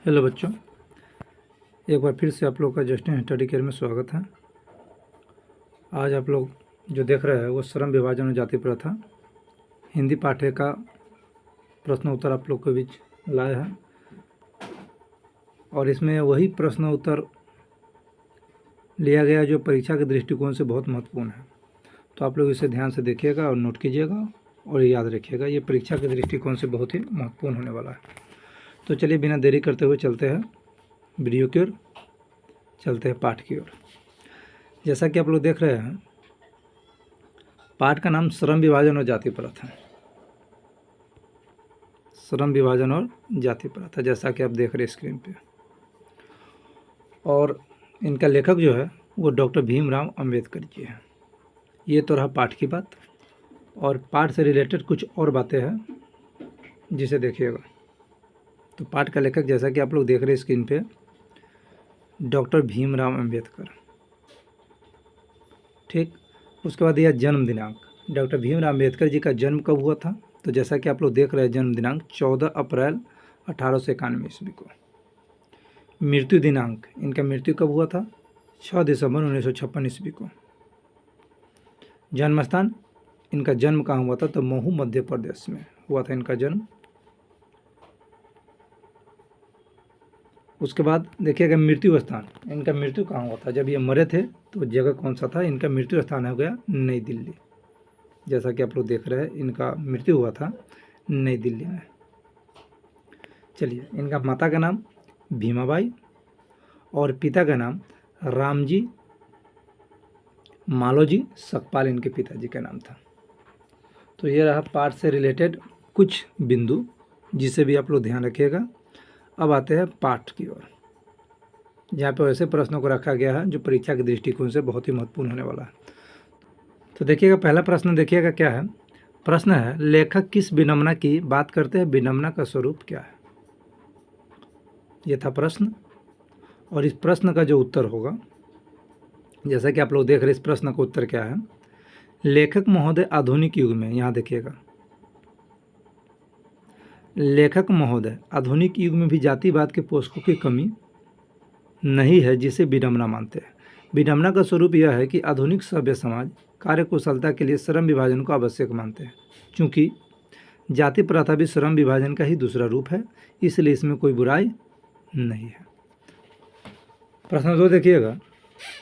Hello बच्चों, एक बार फिर से आप लोग का जस्टिन स्टडी केयर में स्वागत है। आज आप लोग जो देख रहे हैं वो श्रम विभाजन और जाति प्रथा हिंदी पाठ्य का प्रश्न उत्तर आप लोग के बीच लाए हैं और इसमें वही प्रश्न उत्तर लिया गया जो परीक्षा के दृष्टिकोण से बहुत महत्वपूर्ण है। तो आप लोग इसे ध्यान से देखिएगा और नोट कीजिएगा और याद रखिएगा, ये परीक्षा के दृष्टिकोण से बहुत ही महत्वपूर्ण होने वाला है। तो चलिए बिना देरी करते हुए चलते हैं वीडियो की ओर, चलते हैं पाठ की ओर। जैसा कि आप लोग देख रहे हैं, पाठ का नाम श्रम विभाजन और जाति प्रथा है। श्रम विभाजन और जाति प्रथा, जैसा कि आप देख रहे हैं स्क्रीन पे। और इनका लेखक जो है वो डॉक्टर भीमराव अंबेडकर जी हैं। ये तो रहा पाठ की बात, और पाठ से रिलेटेड कुछ और बातें हैं जिसे देखिएगा। तो पाठ का लेखक जैसा कि आप लोग देख रहे हैं स्क्रीन पे, डॉक्टर भीमराव अंबेडकर, ठीक। उसके बाद यह जन्म दिनांक, डॉक्टर भीमराव अंबेडकर जी का जन्म कब हुआ था? तो जैसा कि आप लोग देख रहे हैं जन्म दिनांक 14 अप्रैल 1891 ईस्वी को। मृत्यु दिनांक, इनका मृत्यु कब हुआ था? 6 दिसंबर 1956 ईस्वी को। जन्म स्थान, इनका जन्म कहाँ हुआ था? तो महू मध्य प्रदेश में हुआ था इनका जन्म। उसके बाद देखिएगा मृत्यु स्थान, इनका मृत्यु कहाँ हुआ था? जब ये मरे थे तो जगह कौन सा था? इनका मृत्यु स्थान हो गया नई दिल्ली। जैसा कि आप लोग देख रहे हैं इनका मृत्यु हुआ था नई दिल्ली में। चलिए, इनका माता का नाम भीमाबाई और पिता का नाम रामजी मालोजी सकपाल इनके पिताजी का नाम था। तो ये रहा पाठ से रिलेटेड कुछ बिंदु जिसे भी आप लोग ध्यान रखिएगा। अब आते हैं पाठ की ओर, जहाँ पे ऐसे प्रश्नों को रखा गया है जो परीक्षा के दृष्टिकोण से बहुत ही महत्वपूर्ण होने वाला है। तो देखिएगा, पहला प्रश्न देखिएगा क्या है। प्रश्न है, लेखक किस विडंबना की बात करते हैं? विडंबना का स्वरूप क्या है? ये था प्रश्न, और इस प्रश्न का जो उत्तर होगा, जैसा कि आप लोग देख रहे हैं इस प्रश्न का उत्तर क्या है। लेखक महोदय आधुनिक युग में, यहाँ देखिएगा, लेखक महोदय आधुनिक युग में भी जातिवाद के पोषकों की कमी नहीं है जिसे विडंबना मानते हैं। विडंबना का स्वरूप यह है कि आधुनिक सभ्य समाज कार्यकुशलता के लिए श्रम विभाजन को आवश्यक मानते हैं। चूँकि जाति प्रथा भी श्रम विभाजन का ही दूसरा रूप है, इसलिए इसमें कोई बुराई नहीं है। प्रश्न 2 देखिएगा,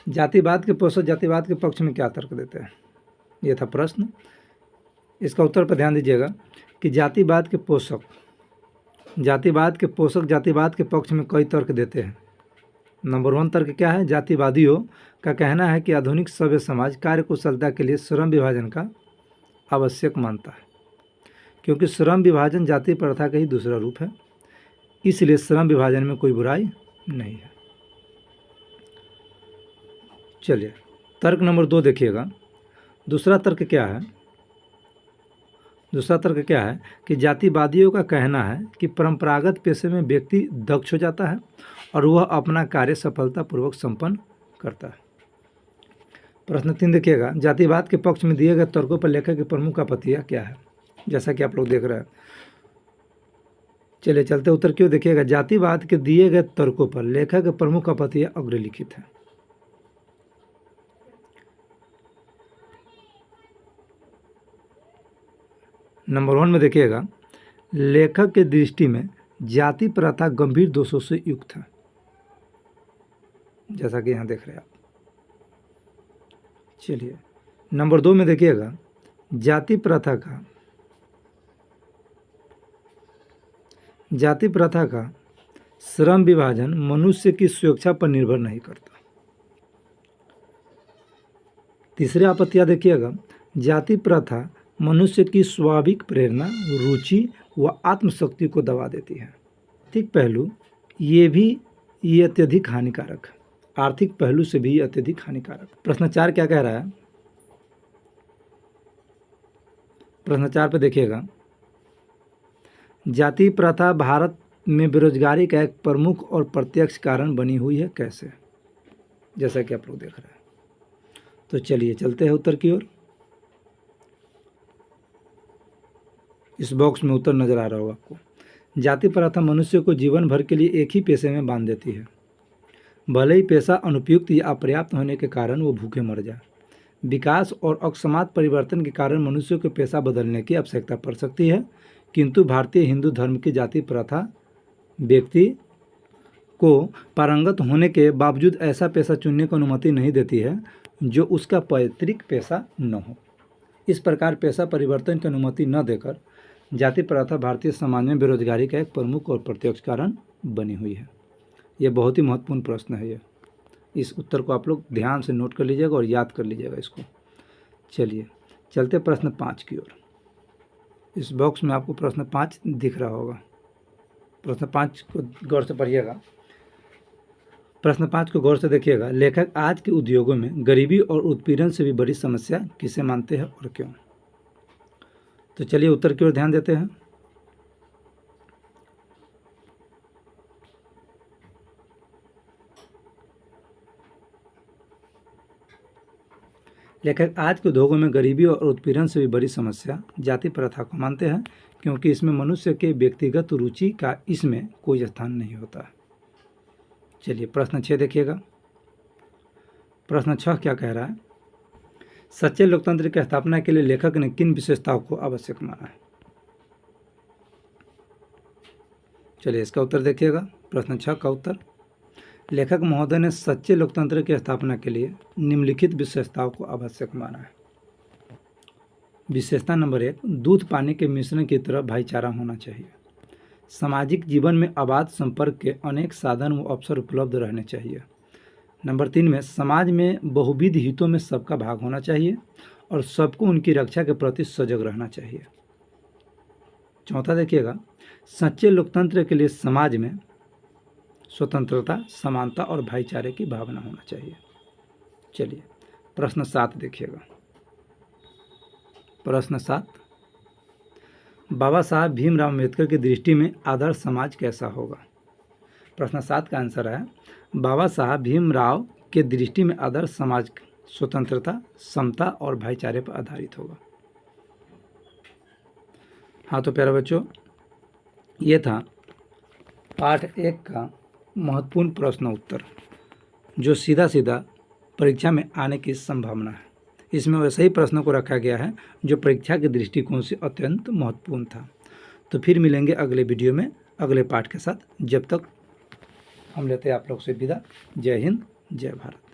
जातिवाद के पोषक जातिवाद के पक्ष में क्या तर्क देते हैं? ये था प्रश्न। इसका उत्तर पर ध्यान दीजिएगा कि जातिवाद के पोषक जातिवाद के पक्ष में कई तर्क देते हैं। नंबर 1 तर्क क्या है? जातिवादियों का कहना है कि आधुनिक सभ्य समाज कार्यकुशलता के लिए श्रम विभाजन का आवश्यक मानता है, क्योंकि श्रम विभाजन जाति प्रथा का ही दूसरा रूप है, इसलिए श्रम विभाजन में कोई बुराई नहीं है। चलिए, तर्क नंबर 2 देखिएगा। दूसरा तर्क क्या है? दूसरा तर्क क्या है कि जातिवादियों का कहना है कि परंपरागत पेशे में व्यक्ति दक्ष हो जाता है और वह अपना कार्य सफलतापूर्वक संपन्न करता है। प्रश्न 3 देखिएगा, जातिवाद के पक्ष में दिए गए तर्कों पर लेखक की प्रमुख आपत्तियां क्या है? जैसा कि आप लोग देख रहे हैं। चलिए चलते उत्तर क्यों देखिएगा। जातिवाद के दिए गए तर्कों पर लेखक की प्रमुख आपत्तियां अग्रलिखित हैं। नंबर 1 में देखिएगा, लेखक के दृष्टि में जाति प्रथा गंभीर दोषों से युक्त है, जैसा कि यहाँ देख रहे हैं आप। चलिए, नंबर 2 में देखिएगा, जाति प्रथा का श्रम विभाजन मनुष्य की स्वेच्छा पर निर्भर नहीं करता। तीसरी आपत्तियां देखिएगा, जाति प्रथा मनुष्य की स्वाभाविक प्रेरणा, रुचि व आत्मशक्ति को दबा देती है। आर्थिक पहलू ये अत्यधिक हानिकारक है। आर्थिक पहलू से भी अत्यधिक हानिकारक। प्रश्न 4 क्या कह रहा है? प्रश्न 4 पे देखिएगा, जाति प्रथा भारत में बेरोजगारी का एक प्रमुख और प्रत्यक्ष कारण बनी हुई है, कैसे? जैसा कि आप लोग देख रहे हैं। तो चलिए चलते हैं उत्तर की ओर। इस बॉक्स में उत्तर नजर आ रहा होगा आपको। जाति प्रथा मनुष्य को जीवन भर के लिए एक ही पेशे में बांध देती है। भले ही पेशा अनुपयुक्त या अपर्याप्त होने के कारण वो भूखे मर जाए। विकास और अकस्मात परिवर्तन के कारण मनुष्य को पेशा बदलने की आवश्यकता पड़ सकती है, किंतु भारतीय हिंदू धर्म की जाति प्रथा व्यक्ति को पारंगत होने के बावजूद ऐसा पेशा चुनने को अनुमति नहीं देती है जो उसका पैतृक पेशा न हो। इस प्रकार पेशा परिवर्तन की अनुमति न देकर जाति प्रथा भारतीय समाज में बेरोजगारी का एक प्रमुख और प्रत्यक्ष कारण बनी हुई है। यह बहुत ही महत्वपूर्ण प्रश्न है। यह इस उत्तर को आप लोग ध्यान से नोट कर लीजिएगा और याद कर लीजिएगा इसको। चलिए चलते प्रश्न 5 की ओर। इस बॉक्स में आपको प्रश्न 5 दिख रहा होगा। प्रश्न 5 को गौर से पढ़िएगा। प्रश्न 5 को गौर से देखिएगा। लेखक आज के उद्योगों में गरीबी और उत्पीड़न से भी बड़ी समस्या किसे मानते हैं और क्यों? तो चलिए उत्तर की ओर ध्यान देते हैं। लेखक आज के उद्योगों में गरीबी और उत्पीड़न से भी बड़ी समस्या जाति प्रथा को मानते हैं, क्योंकि इसमें मनुष्य के व्यक्तिगत रुचि का इसमें कोई स्थान नहीं होता। चलिए प्रश्न 6 देखिएगा। प्रश्न 6 क्या कह रहा है? सच्चे लोकतंत्र की स्थापना के लिए लेखक ने किन विशेषताओं को आवश्यक माना है? चलिए इसका उत्तर देखिएगा। प्रश्न 6 का उत्तर, लेखक महोदय ने सच्चे लोकतंत्र की स्थापना के लिए निम्नलिखित विशेषताओं को आवश्यक माना है। विशेषता नंबर 1, दूध पानी के मिश्रण की तरह भाईचारा होना चाहिए। सामाजिक जीवन में अबाध संपर्क के अनेक साधन व अवसर उपलब्ध रहने चाहिए। नंबर 3 में समाज में बहुविध हितों में सबका भाग होना चाहिए और सबको उनकी रक्षा के प्रति सजग रहना चाहिए। चौथा देखिएगा, सच्चे लोकतंत्र के लिए समाज में स्वतंत्रता, समानता और भाईचारे की भावना होना चाहिए। चलिए प्रश्न 7 देखिएगा। प्रश्न 7, बाबा साहब भीमराव अम्बेडकर की दृष्टि में आदर्श समाज कैसा होगा? प्रश्न 7 का आंसर है, बाबा साहब भीमराव के दृष्टि में आदर्श समाज स्वतंत्रता, समता और भाईचारे पर आधारित होगा। हाँ तो प्यारे बच्चों, ये था पाठ 1 का महत्वपूर्ण प्रश्न उत्तर, जो सीधा सीधा परीक्षा में आने की संभावना है। इसमें वैसे ही प्रश्नों को रखा गया है जो परीक्षा के दृष्टिकोण से अत्यंत महत्वपूर्ण था। तो फिर मिलेंगे अगले वीडियो में अगले पाठ के साथ। जब तक हम लेते हैं आप लोग से विदा। जय हिंद, जय भारत।